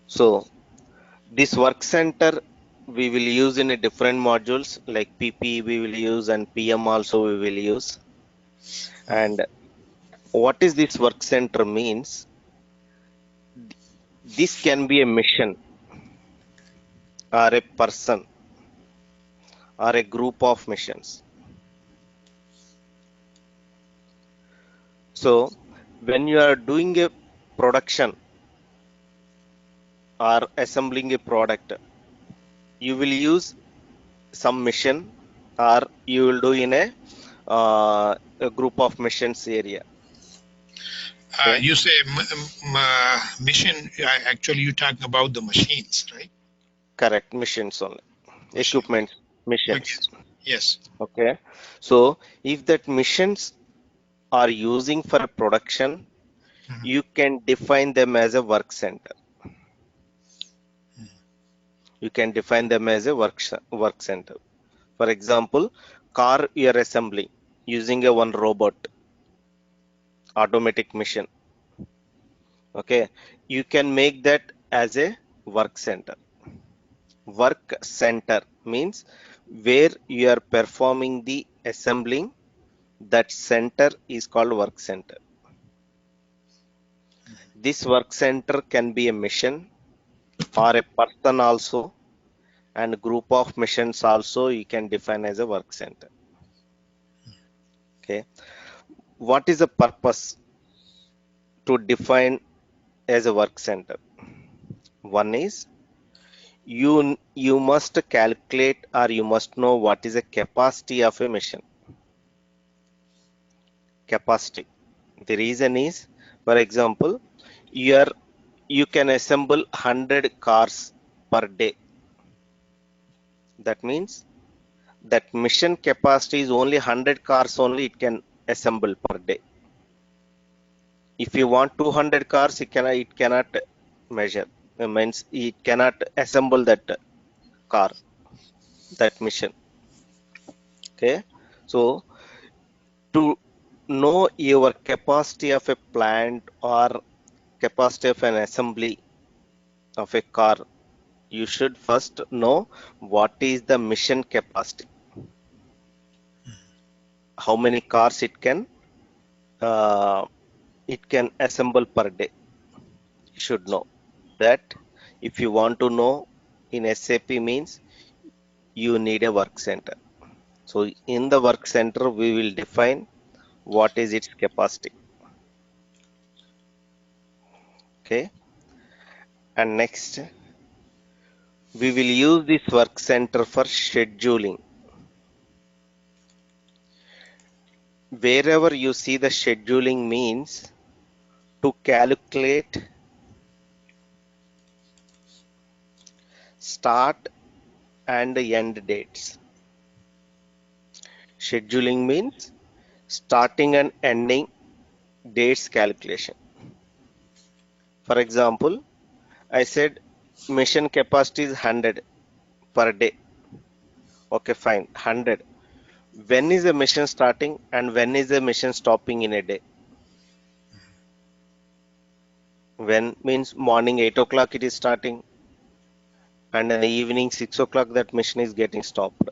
So this work center we will use in a different modules like PP we will use and PM also we will use. And what is this work center means? This can be a mission or a person or a group of missions. So when you are doing a production or assembling a product, you will use some mission or you will do in a group of missions area. Okay, You say mission, actually you're talking about the machines, right? correct, missions only, Machine. equipment Okay. missions. Yes. Okay, so if that missions are using for a production, Mhm. you can define them as a work center. You can define them as a work center. For example, car you are assembling using a one robot, automatic machine. Okay, you can make that as a work center. Work center means where you are performing the assembling. That center is called work center. This work center can be a mission or a person also, and group of missions also you can define as a work center. Okay, what is the purpose to define as a work center? One is you must calculate or you must know what is the capacity of a machine. Capacity. The reason is, for example, you can assemble 100 cars per day. That means that machine capacity is only 100 cars only it can assemble per day. If you want 200 cars, it cannot measure. It means it cannot assemble that car, that machine. Okay, so to know your capacity of a plant or capacity of an assembly of a car, you should first know what is the mission capacity, how many cars uh, it can assemble per day. You should know that. If you want to know in SAP means you need a work center. So in the work center we will define what is its capacity. Okay, and next we will use this work center for scheduling. Wherever you see the scheduling means to calculate start and end dates. Scheduling means starting and ending dates calculation. For example, I said mission capacity is 100 per day. Okay, fine, 100. When is the mission starting and when is the mission stopping in a day? When means morning 8 o'clock it is starting, and in the evening 6 o'clock that mission is getting stopped.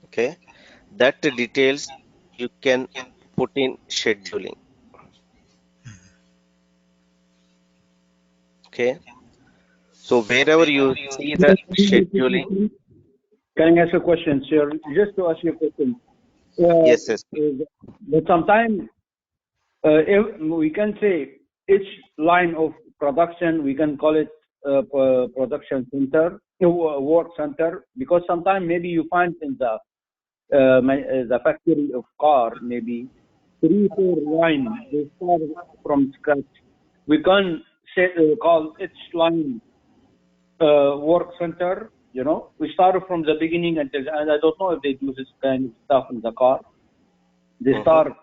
Okay, that details you can put in scheduling. Okay, so wherever you see the scheduling, Can I ask a question, sir? Just to ask you a question. yes, yes, But sometimes if we can say each line of production, we can call it production center, work center, because sometimes maybe you find in the factory of car, maybe 3, 4 lines, they start from scratch. We can say, call each line work center. We started from the beginning and I don't know if they do this kind of stuff in the car. They start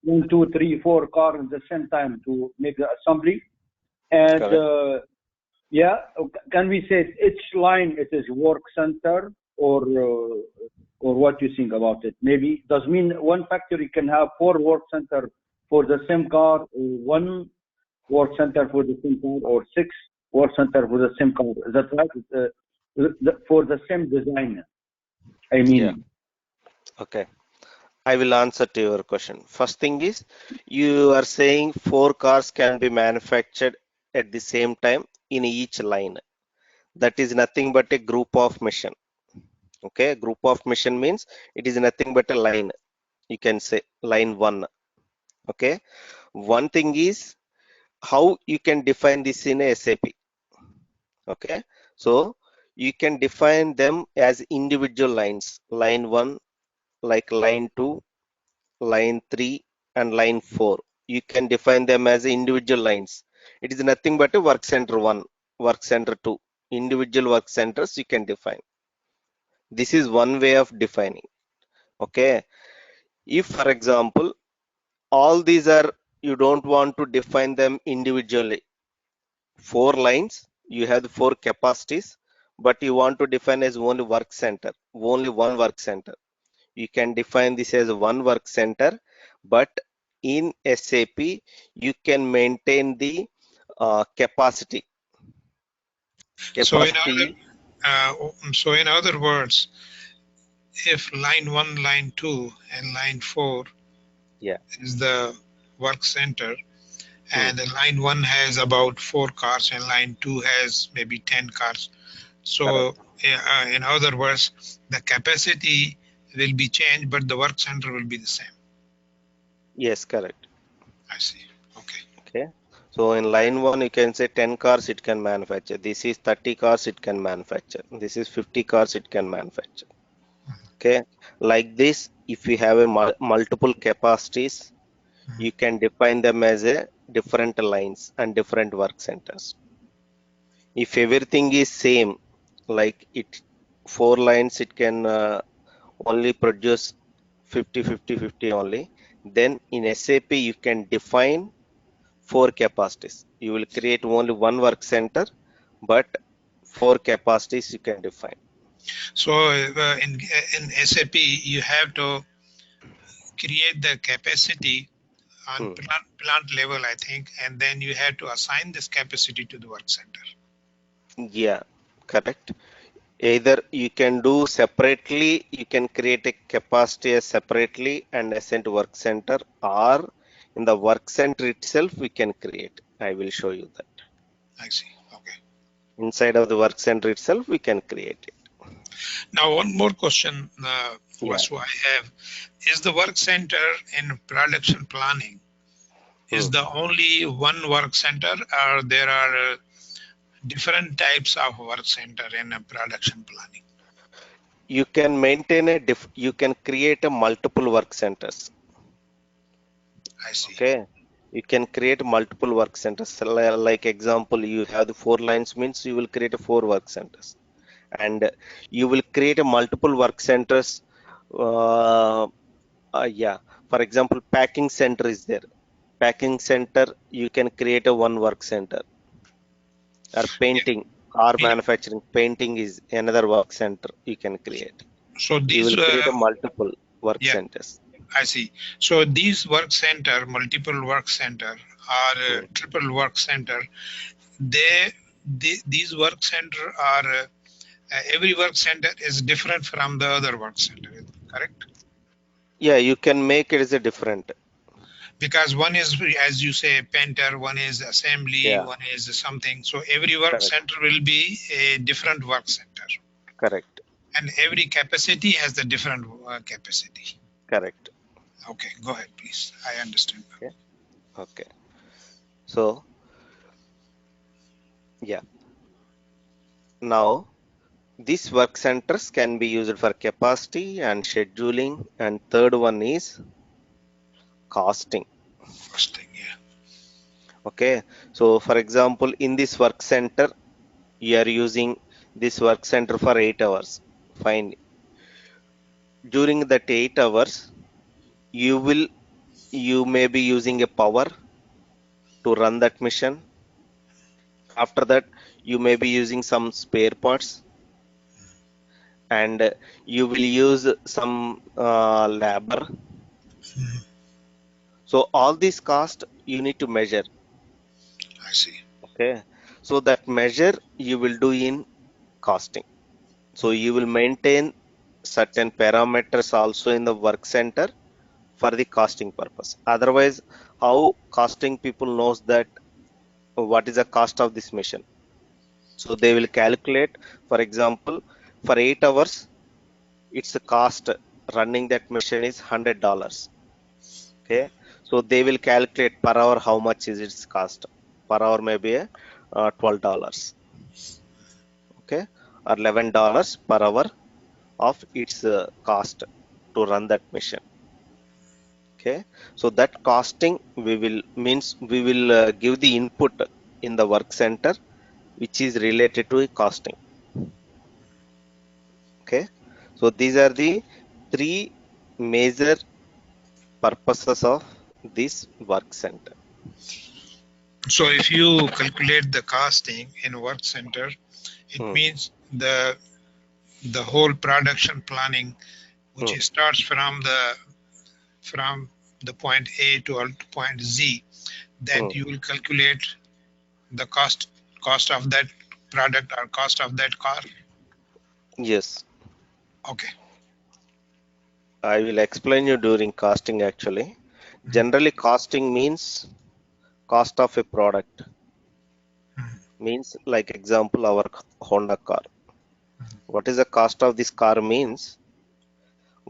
1, 2, 3, 4 cars at the same time to make the assembly. And correct. can we say each line it is work center or what do you think about it? Maybe does mean one factory can have 4 work center for the same car, or one work center for the same car or 6 work center for the same car. Is that right? For the same design, I mean. Yeah. Okay. I will answer to your question. First thing is, you are saying 4 cars can be manufactured at the same time in each line. That is nothing but a group of machine. Okay, group of machine means it is nothing but a line. You can say line 1. Okay, one thing is how you can define this in a SAP. Okay, so you can define them as individual lines. Line 1, like line 2, line 3, and line 4. You can define them as individual lines. It is nothing but a work center 1, work center 2. Individual work centers you can define. This is one way of defining. Okay, if for example all these are, you don't want to define them individually, 4 lines, you have the 4 capacities, but you want to define as only work center, only one work center. You can define this as one work center, but in SAP you can maintain the capacity. So Capacity, in other words, if line 1, line 2, and line 4 yeah. is the work center, Hmm. and the line 1 has about 4 cars and line 2 has maybe 10 cars. So in other words, the capacity will be changed, but the work center will be the same. Yes, correct. I see. Okay. Okay. So in line 1, you can say 10 cars it can manufacture. This is 30 cars it can manufacture. This is 50 cars it can manufacture. Okay. Like this, if you have a multiple capacities, you can define them as a different lines and different work centers. If everything is same, like it 4 lines, it can only produce 50, 50, 50 only. Then in SAP, you can define 4 capacities. You will create only one work center, but 4 capacities you can define. So in SAP, you have to create the capacity on Hmm. plant level, I think, and then you have to assign this capacity to the work center. Yeah, correct. Either you can do separately, you can create a capacity as separately and assign to work center, or in the work center itself we can create. I will show you that. I see. Okay. Inside of the work center itself we can create it. Now, one more question, Yeah. Vasu, I have. Is the work center in production planning, is Hmm. the only one work center, or there are different types of work center in production planning? You can maintain you can create a multiple work centers. I see. Okay. You can create multiple work centers. Like example, you have the 4 lines means you will create 4 work centers, and you will create a multiple work centers. Uh, yeah. For example, packing center is there. Packing center, you can create a one work center. Or Yeah. painting, car Yeah. manufacturing, painting is another work center you can create. So You these, will create a multiple work yeah, centers. I see. So these work center, multiple work center, or Hmm. triple work center, these work center are every work center is different from the other work center, correct? Yeah, you can make it as a different. Because one is, as you say, painter, one is assembly, Yeah, one is something. So every work correct, center will be a different work center, correct, and every capacity has the different capacity. correct. Okay, go ahead, please. I understand. Okay, okay. So, yeah. Now, these work centers can be used for capacity and scheduling. And third one is costing. First thing, yeah. Okay. So, for example, in this work center, you are using this work center for 8 hours. Fine. During that 8 hours, you may be using a power to run that mission. After that, you may be using some spare parts, and you will use some labor. So all these cost you need to measure. I see. Okay, so that measure you will do in costing. So you will maintain certain parameters also in the work center for the costing purpose. Otherwise, how costing people knows that what is the cost of this machine? So they will calculate, for example, for 8 hours, its cost running that machine is $100. Okay, so they will calculate per hour how much is its cost. Per hour maybe $12. Okay, or $11 per hour of its cost to run that machine. Okay, so that costing we will means we will give the input in the work center which is related to costing. Okay, so these are the three major purposes of this work center. So if you calculate the costing in work center, it Hmm. means the whole production planning, which Hmm. starts from the point A to point Z, Hmm. that you will calculate the cost of that product or cost of that car. Yes, Okay. I will explain you during costing actually. Mhm. Generally, costing means cost of a product. Mhm. Means like example our Honda car. What is the cost of this car means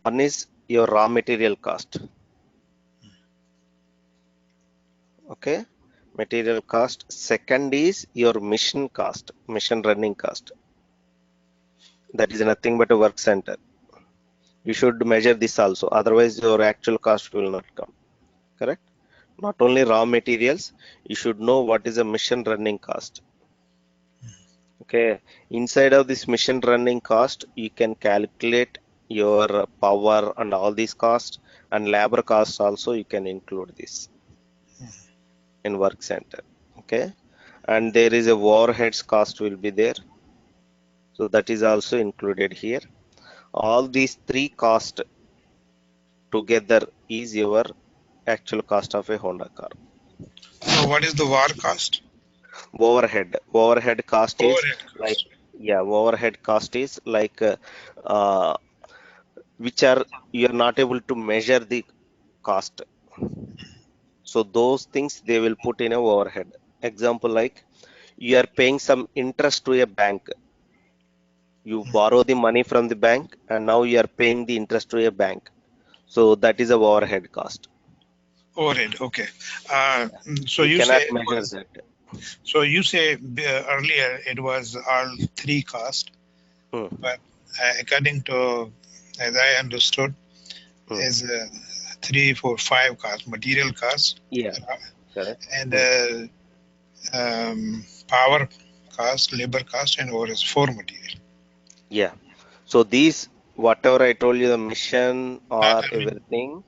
one is your raw material cost. Okay, material cost. Second is your mission cost, mission running cost. That is nothing but a work center. You should measure this also, otherwise your actual cost will not come. Correct? Not only raw materials, you should know what is a mission running cost. Okay, inside of this mission running cost, you can calculate your power and all these costs, and labor costs also you can include this in work center. Okay, and there is a overheads cost will be there, so that is also included here. All these three costs together is your actual cost of a Honda car. So what is the war cost? Overhead cost is Overhead like, cost. yeah, overhead cost is like uh, which are you're not able to measure the cost. So those things they will put in a overhead. Example like you are paying some interest to a bank. You borrow the money from the bank and now you are paying the interest to a bank. So that is a overhead cost. Overhead. Okay. So You you say cannot it measure was. that. So you say earlier it was all three cost, Hmm, but according to as I understood, hmm. is three, four, five cost: material cost, Yeah, correct. and Hmm. power cost, labor cost, and over is four material. Yeah. So these, whatever I told you, the mission or I mean, everything,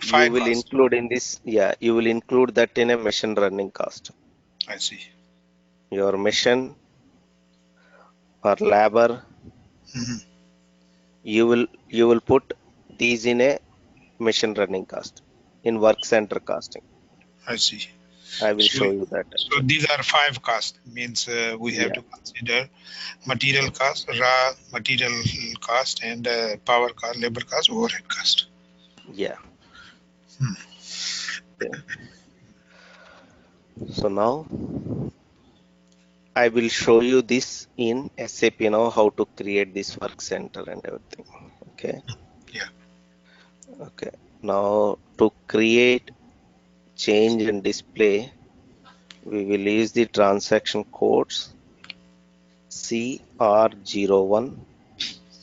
you five will cost. include in this. Yeah, you will include that in a mission running cost. I see. Your mission or labor, Hmm. you will put these in a mission running cost in work center costing. I see. I will So, show you that so actually. these are five costs. Means we have Yeah, to consider material cost, raw material cost, and power cost, labor cost, overhead cost. yeah. Hmm. Okay. So now I will show you this in SAP now how to create this work center and everything. Okay. Yeah. Okay. Now to create, change and display, we will use the transaction codes CR01,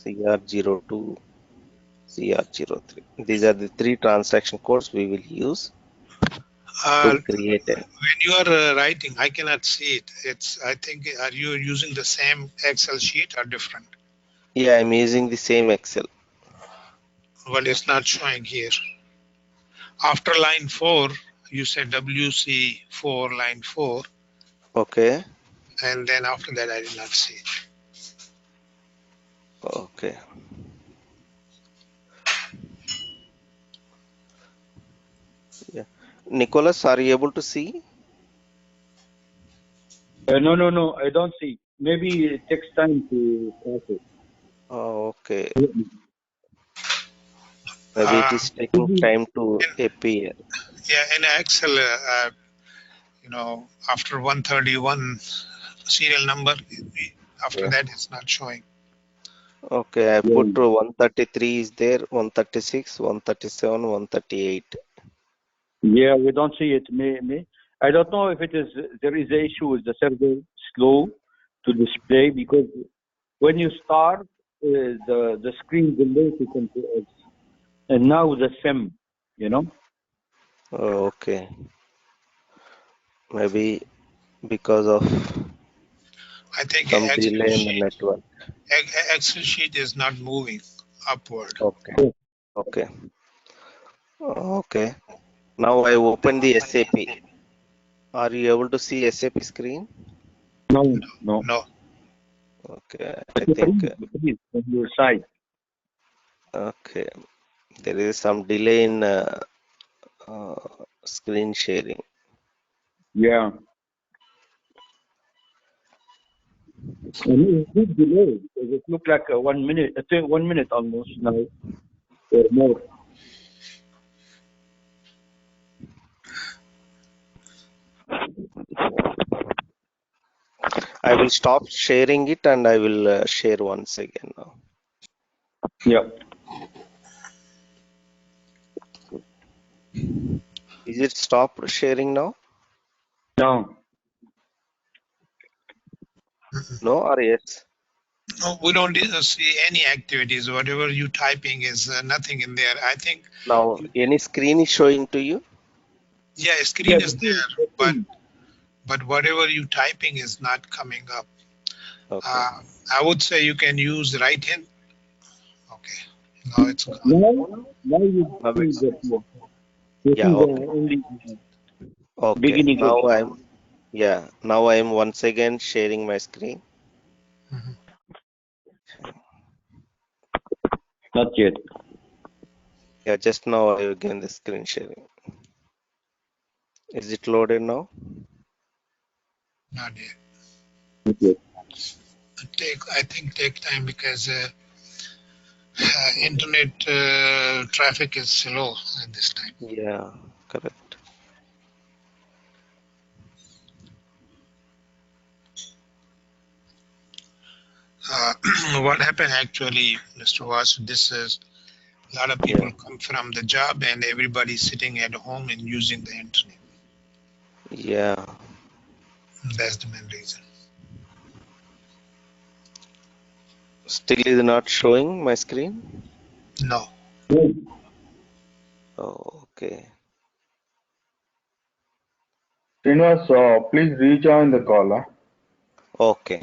CR02, CR03. These are the three transaction codes we will use to create a. When you are writing, I cannot see it. It's. I think. Are you using the same Excel sheet or different? Yeah, I'm using the same Excel. Well, it's not showing here. After line 4, you said WC4 line 4, Okay. and then after that I did not see it. Okay. Yeah. Nicholas, are you able to see? No. I don't see. Maybe it takes time to process. Oh, okay. Maybe it Uh, is taking time to appear. yeah, in Excel, after 131 serial number, after Yeah. that it's not showing. Okay, I Yeah. put 133 is there, 136, 137, 138. Yeah, we don't see it. I don't know if there is an issue with the server slow to display, because when you start, the screen delays it into us, and now the sim, Oh, okay. Maybe because of I think some delay in the network. Excel sheet is not moving upward. Okay. Okay. Okay. Now I open the SAP. Are you able to see SAP screen? No. No. Okay. I But you think freeze on your side. okay. There is some delay in uh, screen sharing. Yeah. And it's a big delay, because it looked like 1 minute, 1 minute almost now, or more. I will stop sharing it and I will share once again now. Yeah. Is it stopped sharing now? No. No or yes? No, we don't see any activities. Whatever you typing is nothing in there. I think, Now any screen is showing to you? yeah, Yeah, screen is there, but whatever you typing is not coming up. Okay. I would say you can use right hand. Okay, now it's gone. now you Now see it's that you yeah, see the okay. only Okay. beginning of Now I am once again sharing my screen. Mhm. not yet. Yeah, just now I again the screen sharing. Is it loaded now? Not yet. Not yet. I think take time because internet traffic is slow at this time. Yeah, correct. What happened actually, Mr. Was, this is a lot of people Yeah. come from the job and everybody's sitting at home and using the internet. Yeah. That's the main reason. Still is not showing my screen? No. Oh, okay. Srinivas, please rejoin the call. Okay.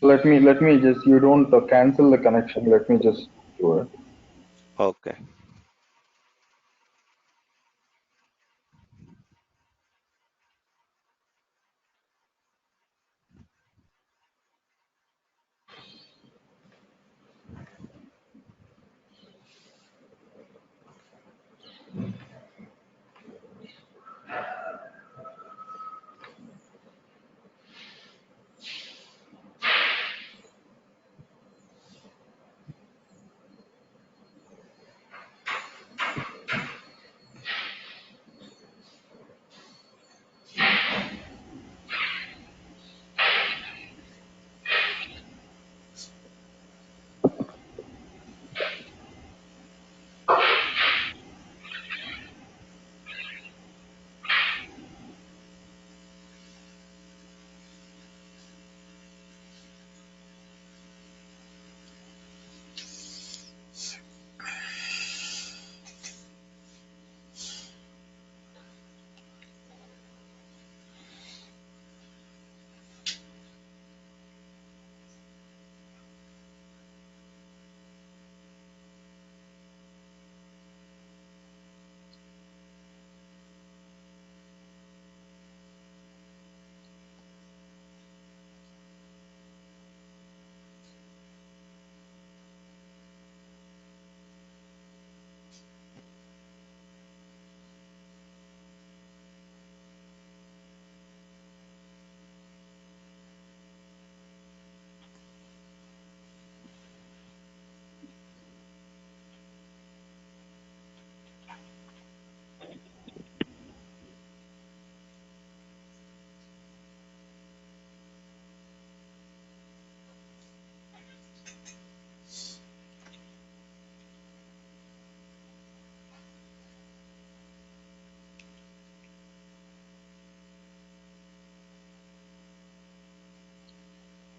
Let me just, you don't cancel the connection. Let me just do it. Okay.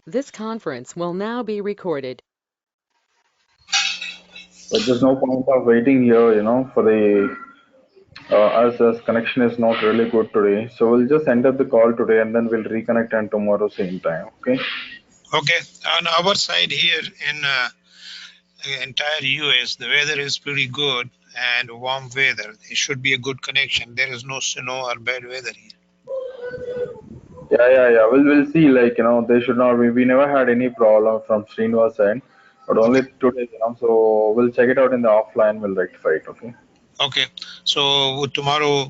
This conference will now be recorded. But there's no point of waiting here, for the as connection is not really good today. So we'll just end up the call today and then we'll reconnect on tomorrow same time. Okay. Okay. On our side here in the entire US, the weather is pretty good and warm weather. It should be a good connection. There is no snow or bad weather here. Yeah. We'll see. Like, they should not. We never had any problem from Srinivas end, but only Okay. today. So we'll check it out in the offline. We'll rectify it. Okay. Okay. So tomorrow